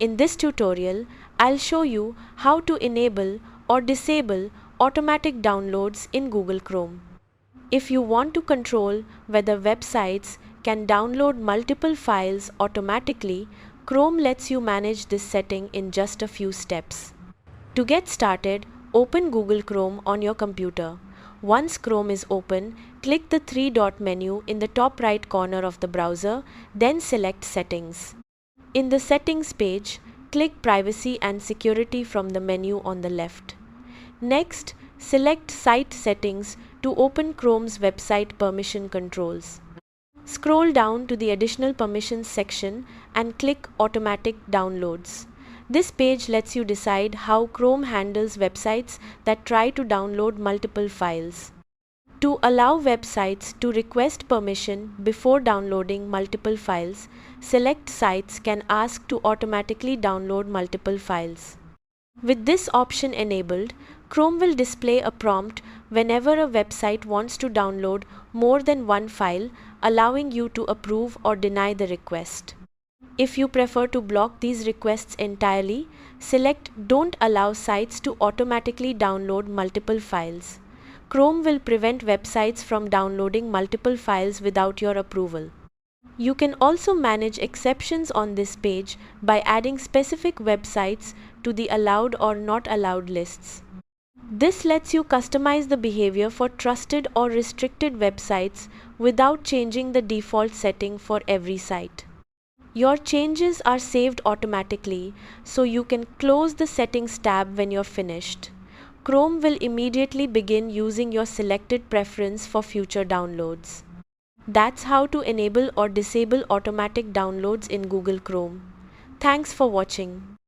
In this tutorial, I'll show you how to enable or disable automatic downloads in Google Chrome. If you want to control whether websites can download multiple files automatically, Chrome lets you manage this setting in just a few steps. To get started, open Google Chrome on your computer. Once Chrome is open, click the three-dot menu in the top right corner of the browser, then select Settings. In the Settings page, click Privacy and Security from the menu on the left. Next, select Site Settings to open Chrome's website permission controls. Scroll down to the Additional Permissions section and click Automatic Downloads. This page lets you decide how Chrome handles websites that try to download multiple files. To allow websites to request permission before downloading multiple files, select Sites can ask to automatically download multiple files. With this option enabled, Chrome will display a prompt whenever a website wants to download more than one file, allowing you to approve or deny the request. If you prefer to block these requests entirely, select Don't allow sites to automatically download multiple files. Chrome will prevent websites from downloading multiple files without your approval. You can also manage exceptions on this page by adding specific websites to the allowed or not allowed lists. This lets you customize the behavior for trusted or restricted websites without changing the default setting for every site. Your changes are saved automatically, so you can close the Settings tab when you're finished. Chrome will immediately begin using your selected preference for future downloads. That's how to enable or disable automatic downloads in Google Chrome. Thanks for watching.